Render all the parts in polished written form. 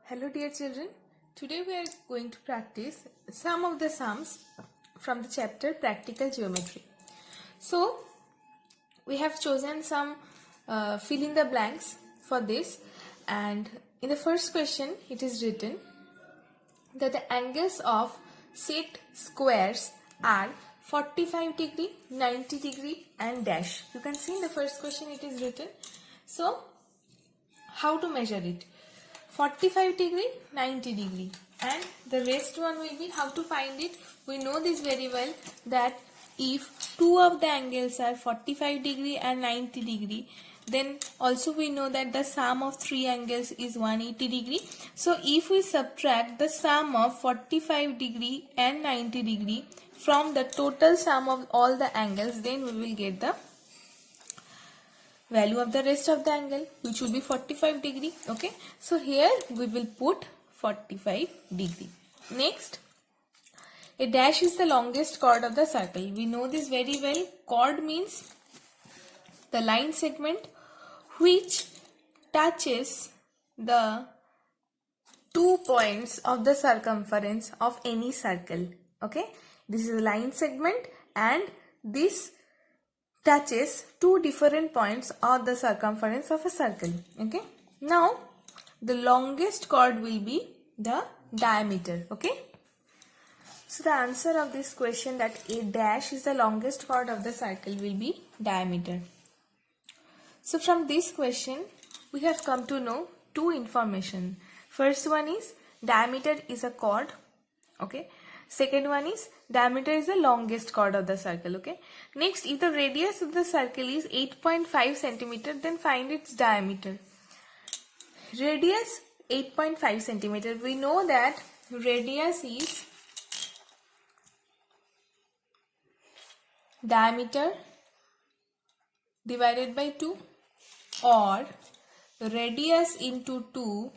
Hello dear children, today we are going to practice some of the sums from the chapter Practical Geometry. So we have chosen some fill in the blanks for this, and in the first question it is written that the angles of set squares are 45 degree, 90 degree and dash. You can see in the first question it is written. So how to measure it? 45 degree, 90 degree, and the rest one will be how to find it. We know this very well that if two of the angles are 45 degree and 90 degree, then also we know that the sum of three angles is 180 degree. So if we subtract the sum of 45 degree and 90 degree from the total sum of all the angles, then we will get the value of the rest of the angle, which will be 45 degree. Okay, so here we will put 45 degree. Next, a dash is the longest chord of the circle. We know this very well. Chord means the line segment which touches the 2 points of the circumference of any circle. Okay, this is a line segment and this touches two different points of the circumference of a circle. Okay, now the longest chord will be the diameter. Okay, so the answer of this question, that a dash is the longest chord of the circle, will be diameter. So from this question we have come to know two information. First one is diameter is a chord. Okay, second one is diameter is the longest chord of the circle. Okay, next, if the radius of the circle is 8.5 centimeter, then find its diameter. Radius 8.5 centimeter. We know that radius is diameter divided by 2, or radius into 2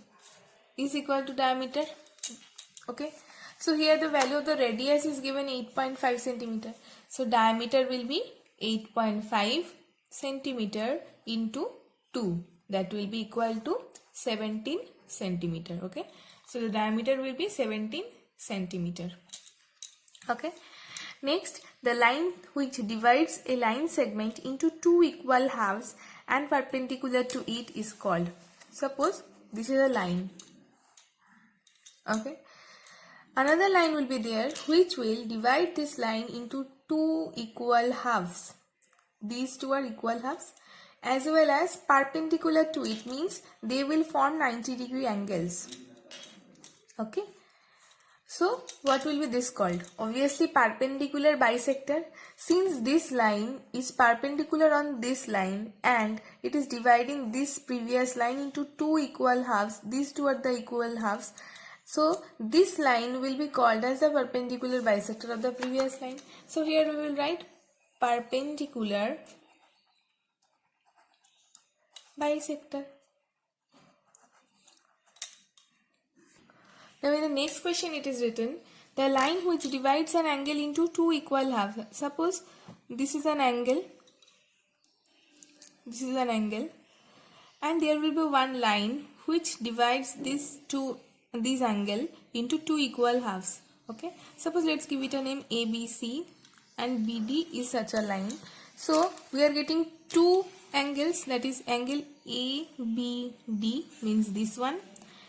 is equal to diameter. Okay, so here the value of the radius is given 8.5 centimeter. So diameter will be 8.5 centimeter into 2. That will be equal to 17 centimeter. Okay, so the diameter will be 17 centimeter. Okay, next, the line which divides a line segment into two equal halves and perpendicular to it is called. Suppose this is a line. Okay, another line will be there which will divide this line into two equal halves. These two are equal halves, as well as perpendicular to it, means they will form 90 degree angles. Okay, so what will be this called? Obviously perpendicular bisector. Since this line is perpendicular on this line and it is dividing this previous line into two equal halves, these two are the equal halves, so this line will be called as the perpendicular bisector of the previous line. So here we will write perpendicular bisector. Now in the next question it is written, the line which divides an angle into two equal halves. Suppose this is an angle, this is an angle, and there will be one line which divides this angle into two equal halves. Okay, suppose let's give it a name ABC, and BD is such a line. So we are getting two angles, that is angle ABD means this one,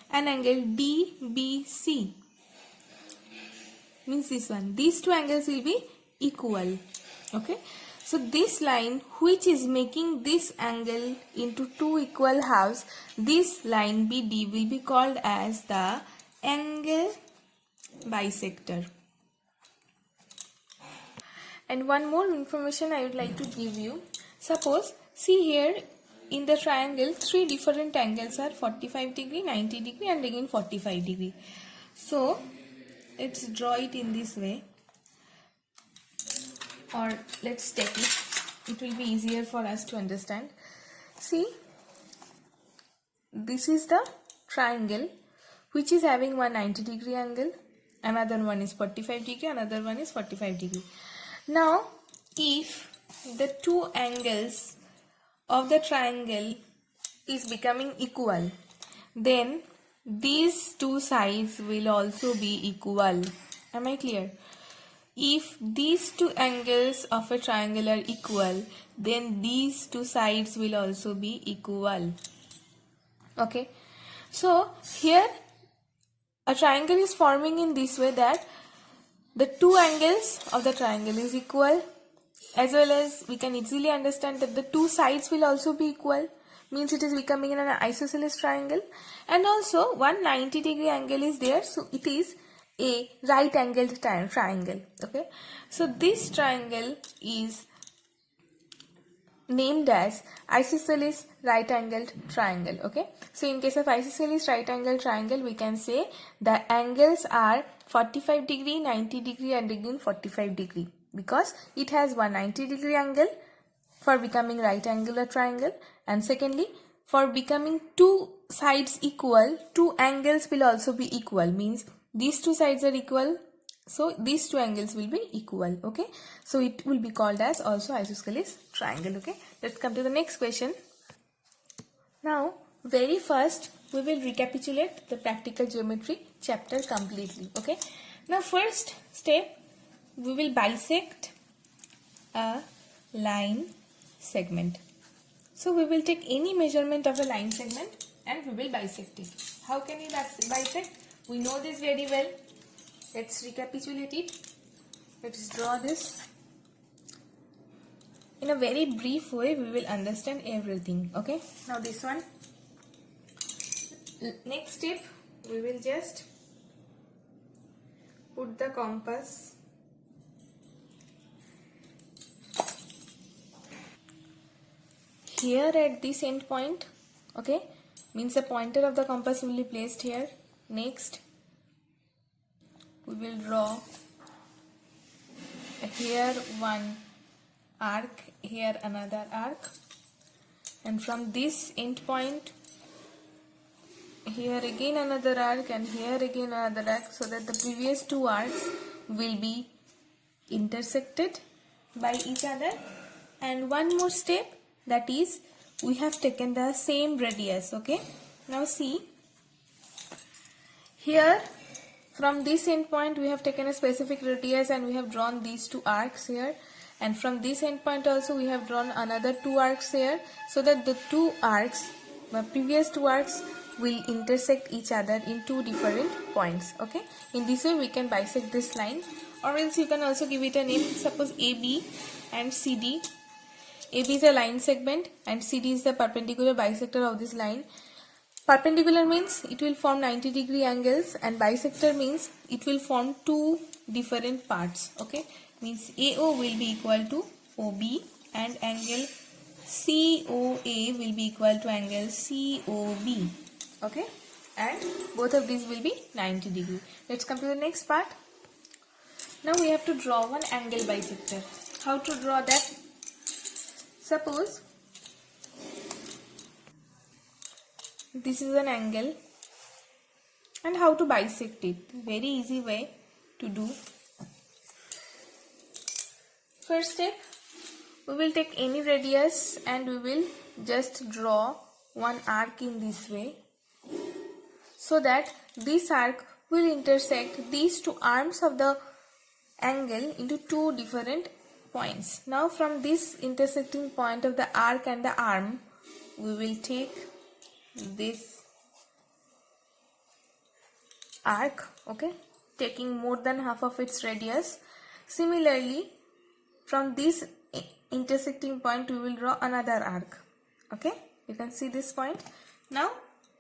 and angle DBC means this one. These two angles will be equal. Okay, so this line which is making this angle into two equal halves, this line BD will be called as the angle bisector. And one more information I would like to give you. Suppose, see here in the triangle, three different angles are 45 degree, 90 degree and again 45 degree. So let's draw it in this way, or let's take it. It will be easier for us to understand. See, this is the triangle which is having one 90 degree angle, another one is 45 degree, another one is 45 degree. Now if the two angles of the triangle is becoming equal, then these two sides will also be equal. Am I clear? If these two angles of a triangle are equal, then these two sides will also be equal. Okay. So here a triangle is forming in this way that the two angles of the triangle is equal, as well as we can easily understand that the two sides will also be equal, means it is becoming an isosceles triangle, and also 190-degree angle is there, so it is a right angled triangle. Okay, so this triangle is named as isosceles right angled triangle. Okay, so in case of isosceles right angled triangle, we can say the angles are 45 degree, 90 degree and again 45 degree, because it has 190-degree angle for becoming right angular triangle, and secondly, for becoming two sides equal, two angles will also be equal, means these two sides are equal, so these two angles will be equal. Okay, so it will be called as also isosceles triangle. Okay, let's come to the next question. Now very first we will recapitulate the practical geometry chapter completely. Okay, now first step, we will bisect a line segment. So we will take any measurement of a line segment and we will bisect it. How can we bisect? We know this very well. Let's recapitulate it. Let's draw this. In a very brief way, we will understand everything. Okay, now this one. Next step, we will just put the compass here at this end point. Okay, means the pointer of the compass will be placed here. Next, we will draw here one arc, here another arc, and from this end point here again another arc and here again another arc, so that the previous two arcs will be intersected by each other. And one more step, that is we have taken the same radius. Okay, now see here, from this end point we have taken a specific radius and we have drawn these two arcs here, and from this end point also we have drawn another two arcs here, so that the two arcs, the previous two arcs, will intersect each other in two different points. Okay, in this way we can bisect this line, or else you can also give it a name. Suppose AB and CD. AB is a line segment and CD is the perpendicular bisector of this line. Perpendicular means it will form 90-degree angles, and bisector means it will form two different parts. Okay, means AO will be equal to OB and angle COA will be equal to angle COB. Okay, and both of these will be 90 degree. Let's come to the next part. Now we have to draw one angle bisector. How to draw that? Suppose this is an angle, and how to bisect it? Very easy way to do. First step, we will take any radius and we will just draw one arc in this way, so that this arc will intersect these two arms of the angle into two different points. Now from this intersecting point of the arc and the arm, we will take this arc. Okay, taking more than half of its radius. Similarly, from this intersecting point we will draw another arc. Okay, you can see this point. Now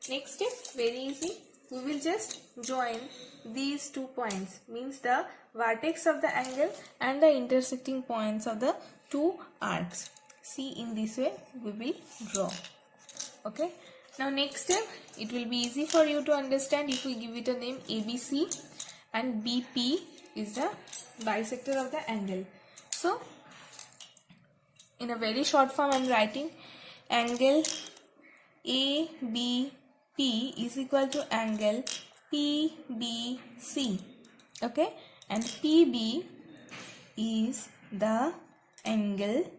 next step, very easy, we will just join these two points, means the vertex of the angle and the intersecting points of the two arcs. See, in this way we will draw. Okay, now next step, it will be easy for you to understand if we give it a name ABC, and BP is the bisector of the angle. So in a very short form I am writing angle ABP is equal to angle PBC. Okay, and PB is the angle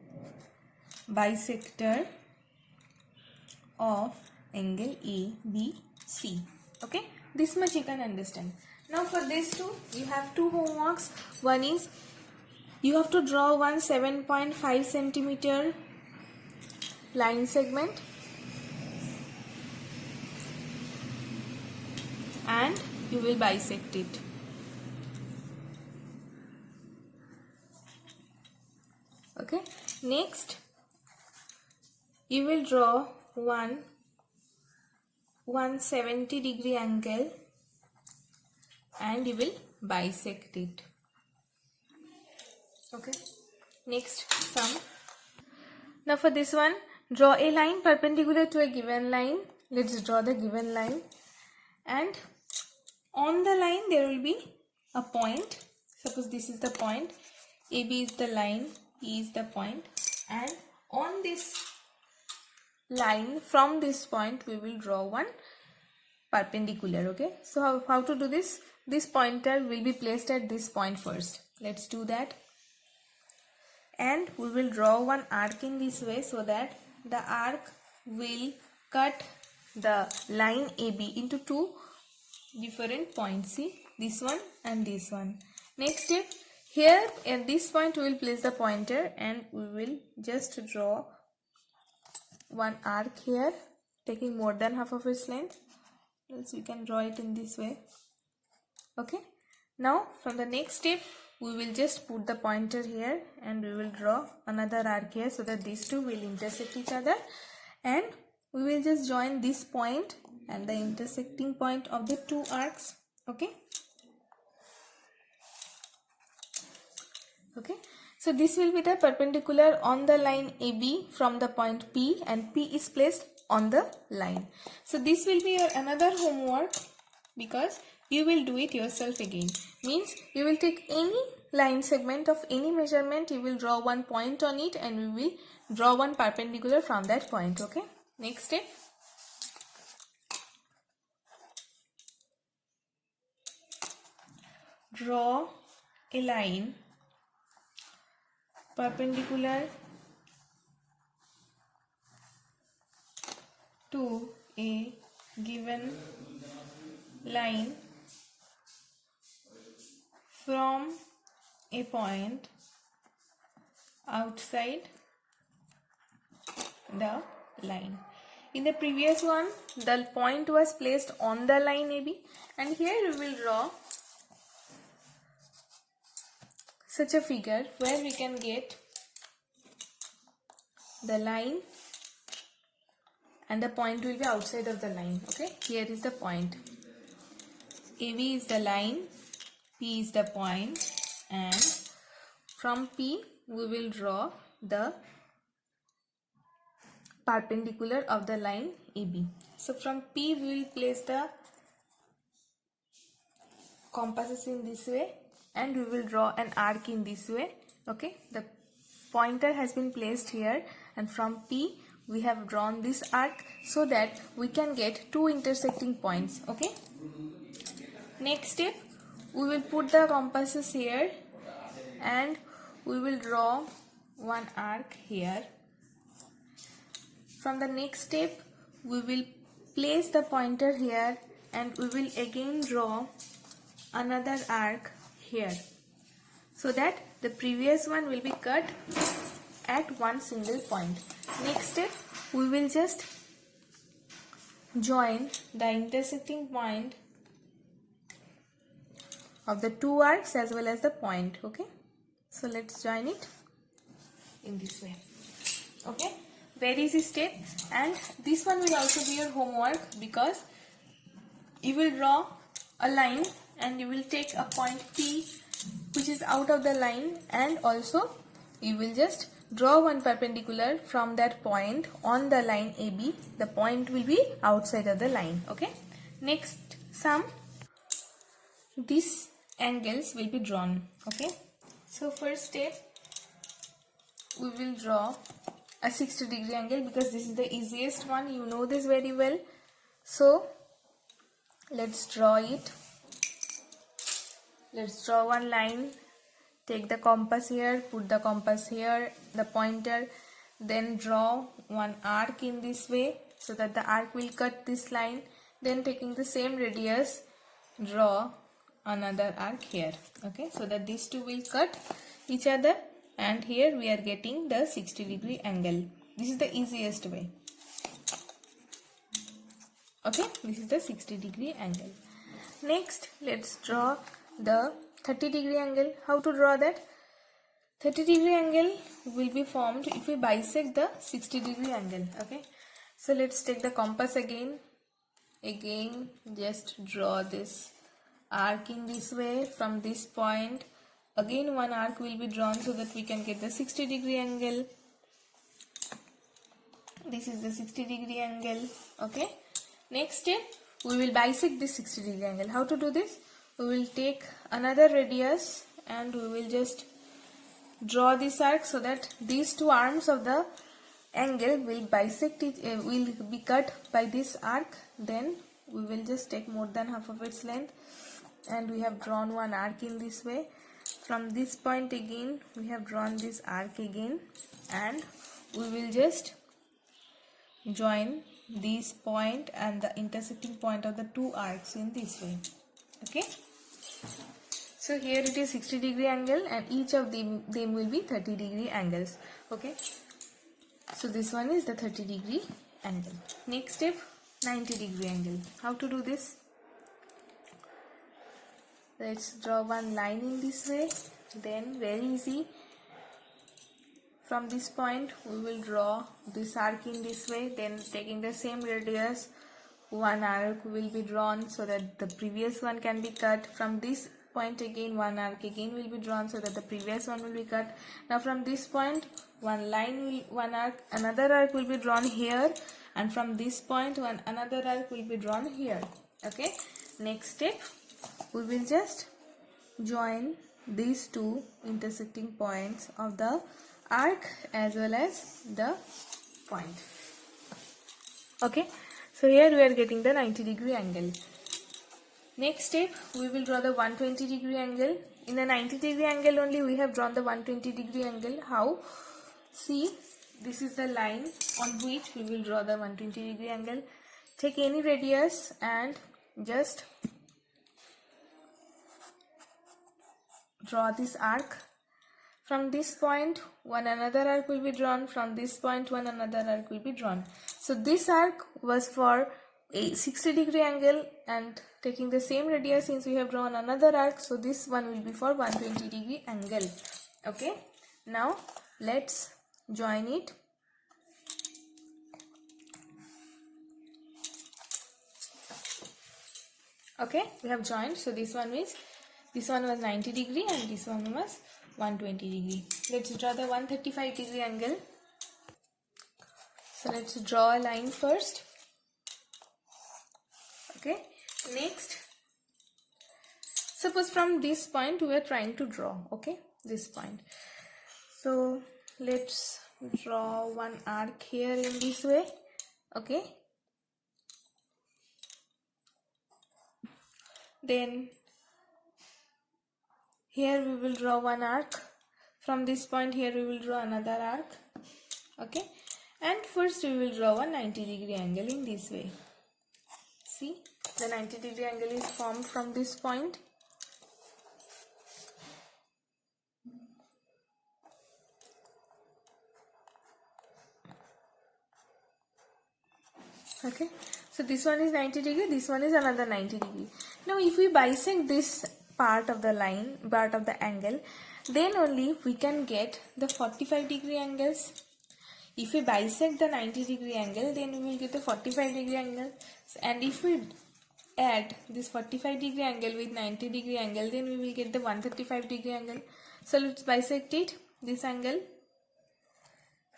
bisector of angle ABC. Okay, this much you can understand. Now for this two, you have two homeworks. One is you have to draw one 7.5 centimeter line segment and you will bisect it. Okay, next you will draw one 170-degree angle and you will bisect it. Okay, next sum. Now for this one, draw a line perpendicular to a given line. Let's draw the given line, and on the line there will be a point. Suppose this is the point, AB is the line, E is the point, and on this line from this point we will draw one perpendicular. Okay, so how to do this? This pointer will be placed at this point first. Let's do that. And we will draw one arc in this way so that the arc will cut the line AB into two different points. See, this one and this one. Next step, here at this point we will place the pointer and we will just draw one arc here, taking more than half of its length. Else we can draw it in this way. Okay, now from the next step we will just put the pointer here and we will draw another arc here so that these two will intersect each other, and we will just join this point and the intersecting point of the two arcs. Okay, so this will be the perpendicular on the line AB from the point P, and P is placed on the line. So this will be your another homework, because you will do it yourself again. Means you will take any line segment of any measurement, you will draw one point on it and we will draw one perpendicular from that point. Okay, next step. Draw a line perpendicular to a given line from a point outside the line. In the previous one, the point was placed on the line AB, and here we will draw such a figure where we can get the line and the point will be outside of the line. Okay, here is the point. AB is the line, P is the point, and from P we will draw the perpendicular of the line AB. So from P we will place the compasses in this way and we will draw an arc in this way. Okay, the pointer has been placed here and from P we have drawn this arc so that we can get two intersecting points. Okay, next step, we will put the compasses here and we will draw one arc here. From the next step, we will place the pointer here and we will again draw another arc here, so that the previous one will be cut at one single point. Next step, we will just join the intersecting point of the two arcs as well as the point. Okay, so let's join it in this way. Okay, very easy step, and this one will also be your homework, because you will draw a line and you will take a point P which is out of the line, and also you will just draw one perpendicular from that point on the line AB. The point will be outside of the line. Okay, next sum, these angles will be drawn. Okay, so first step, we will draw a 60-degree angle, because this is the easiest one, you know this very well. So let's draw it. Let's draw one line, take the compass here, put the compass here, the pointer, then draw one arc in this way so that the arc will cut this line. Then taking the same radius, draw another arc here. Okay, so that these two will cut each other, and here we are getting the 60-degree angle. This is the easiest way. Okay, this is the 60-degree angle. Next, let's draw the 30-degree angle. How to draw that? 30-degree angle will be formed if we bisect the 60-degree angle. Okay, so let's take the compass again. Just draw this arc in this way from this point. Again one arc will be drawn so that we can get the 60-degree angle. This is the 60-degree angle. Okay, next step, we will bisect this 60-degree angle. How to do this? We will take another radius and we will just draw this arc so that these two arms of the angle will bisect it, will be cut by this arc. Then we will just take more than half of its length, and we have drawn one arc in this way. From this point again we have drawn this arc again, and we will just join this point and the intersecting point of the two arcs in this way. Okay, so here it is 60-degree angle, and each of them will be 30-degree angles. Okay, so this one is the 30-degree angle. Next step, 90-degree angle. How to do this? Let's draw one line in this way. Then very easy, from this point we will draw this arc in this way. Then taking the same radius, one arc will be drawn so that the previous one can be cut. From this point again one arc again will be drawn so that the previous one will be cut. Now from this point another arc will be drawn here, and from this point another arc will be drawn here. Okay, next step, we will just join these two intersecting points of the arc as well as the point. Okay, so here we are getting the 90-degree angle. Next step, we will draw the 120-degree angle. In the 90-degree angle only we have drawn the 120-degree angle. How? See, this is the line on which we will draw the 120-degree angle. Take any radius and just draw this arc. From this point another arc will be drawn. From this point another arc will be drawn. So this arc was for a 60-degree angle, and taking the same radius, since we have drawn another arc, so this one will be for 120-degree angle. Okay, now let's join it. Okay, we have joined. So this one was 90-degree and this one was 120-degree. Let's draw the 135-degree angle. So let's draw a line first. Okay, next, suppose from this point we are trying to draw, okay, this point. So let's draw one arc here in this way. Okay, then here we will draw one arc. From this point here we will draw another arc. Okay, and first we will draw a 90-degree angle in this way. See, the 90-degree angle is formed from this point. Okay, so this one is 90-degree, this one is another 90-degree. Now if we bisect this part of the line, part of the angle, then only we can get the 45-degree angles. If we bisect the 90-degree angle, then we will get the 45-degree angle. And if we add this 45-degree angle with 90-degree angle, then we will get the 135-degree angle. So let's bisect it, this angle.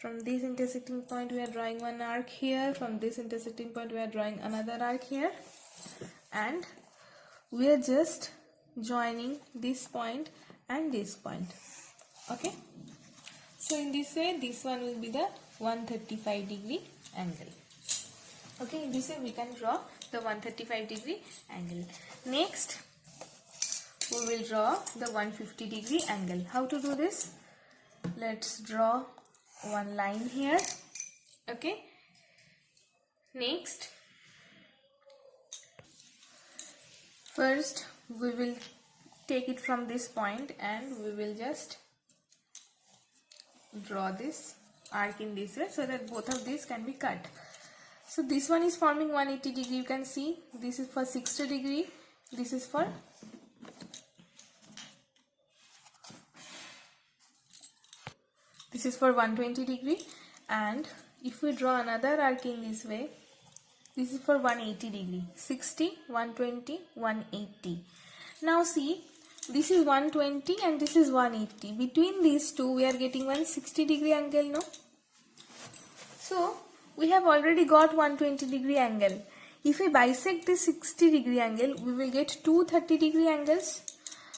From this intersecting point we are drawing one arc here. From this intersecting point we are drawing another arc here. And we are just joining this point and this point. Okay. So in this way, this one will be the 135-degree angle. Okay, in this way we can draw the 135-degree angle. Next, we will draw the 150-degree angle. How to do this? Let's draw one line here. Okay. Next, First we will take it from this point and we will just draw this arc in this way so that both of these can be cut. So this one is forming 180 degree, you can see this is for 60 degree, this is for 120 degree, and if we draw another arc in this way, this is for 180 degree, 60, 120, 180. Now see, this is 120 and this is 180. Between these two we are getting 160 degree angle, no? So we have already got 120 degree angle. If we bisect this 60 degree angle, we will get 230 degree angles.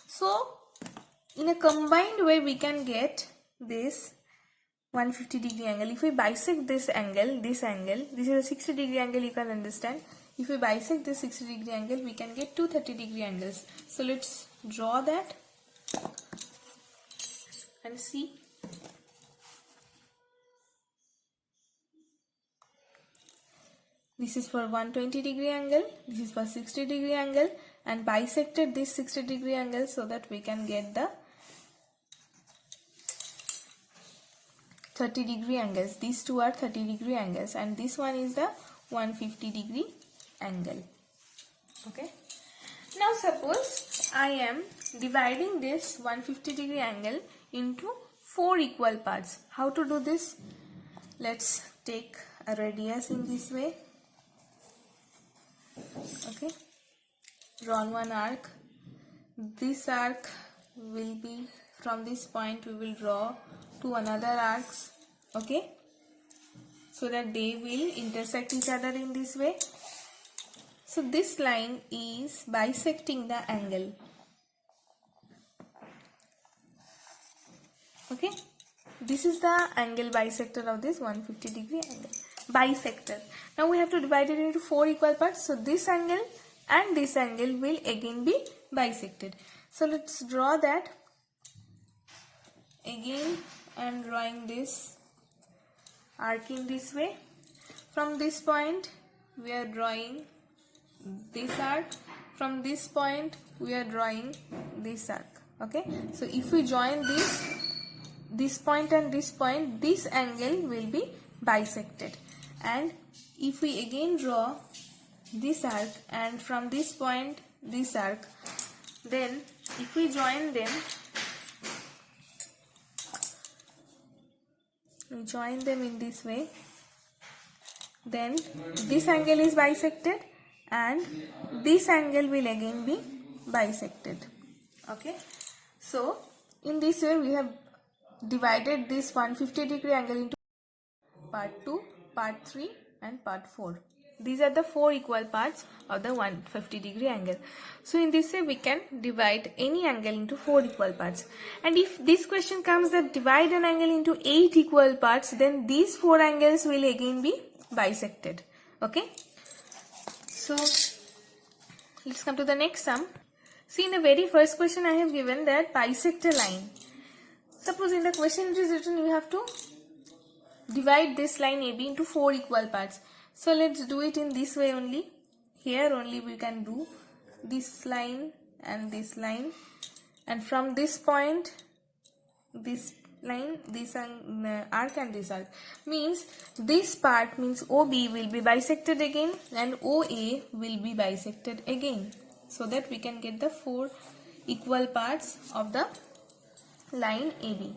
So in a combined way we can get this 150 degree angle. If we bisect this angle, this is a 60 degree angle, you can understand. If we bisect this 60 degree angle, we can get 230 degree angles. So let's draw that and see. This is for 120 degree angle, this is for 60 degree angle, and bisected this 60 degree angle so that we can get the 30 degree angles. These two are 30 degree angles and this one is the 150 degree angle. Okay. Now suppose I am dividing this 150 degree angle into 4 equal parts. How to do this? Let's take a radius in this way. Okay. Draw one arc. This arc will be from this point, we will draw to another arcs, okay, so that they will intersect each other in this way. So this line is bisecting the angle. Okay, this is the angle bisector of this 150 degree angle. Bisector. Now we have to divide it into 4 equal parts. So this angle and this angle will again be bisected. So let's draw that. Again I am drawing this arc in this way. From this point we are drawing this arc. From this point we are drawing this arc. Okay, so if we join this point and this point, this angle will be bisected. And if we again draw this arc and from this point this arc, then if we join them, we join them in this way, then this angle is bisected and this angle will again be bisected. Okay, so in this way we have divided this 150 degree angle into part 2, part 3 and part 4. These are the 4 equal parts of the 150 degree angle. So in this way we can divide any angle into 4 equal parts. And if this question comes that divide an angle into 8 equal parts, then these 4 angles will again be bisected. Okay. So let's come to the next sum. See, in the very first question I have given that bisect a line. Suppose in the question it is written you have to divide this line AB into 4 equal parts. So let's do it in this way only. Here only we can do this line and this line, and from this point this line, this arc and this arc, means this part means OB will be bisected again and OA will be bisected again, so that we can get the 4 equal parts of the line AB.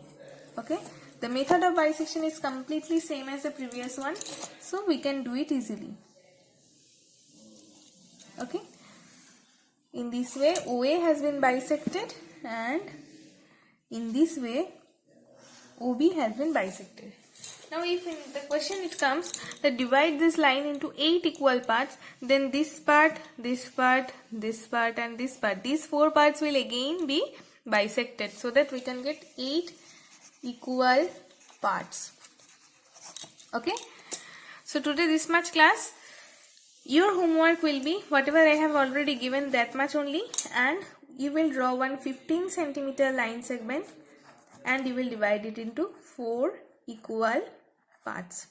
Okay, the method of bisection is completely same as the previous one, so we can do it easily. Okay, in this way OA has been bisected and in this way OB has been bisected. Now if in the question it comes that divide this line into 8 equal parts, then this part, this part, this part and this part, these 4 parts will again be bisected, so that we can get 8 equal parts. Okay, so today this much class. Your homework will be whatever I have already given, that much only, and you will draw one 15 centimeter line segment and you will divide it into 4 equal parts.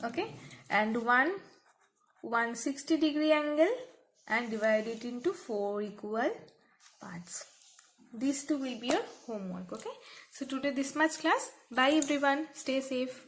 Okay, and one 160-degree angle and divide it into 4 equal parts. These two will be your homework. Okay, so today this much class. Bye everyone, stay safe.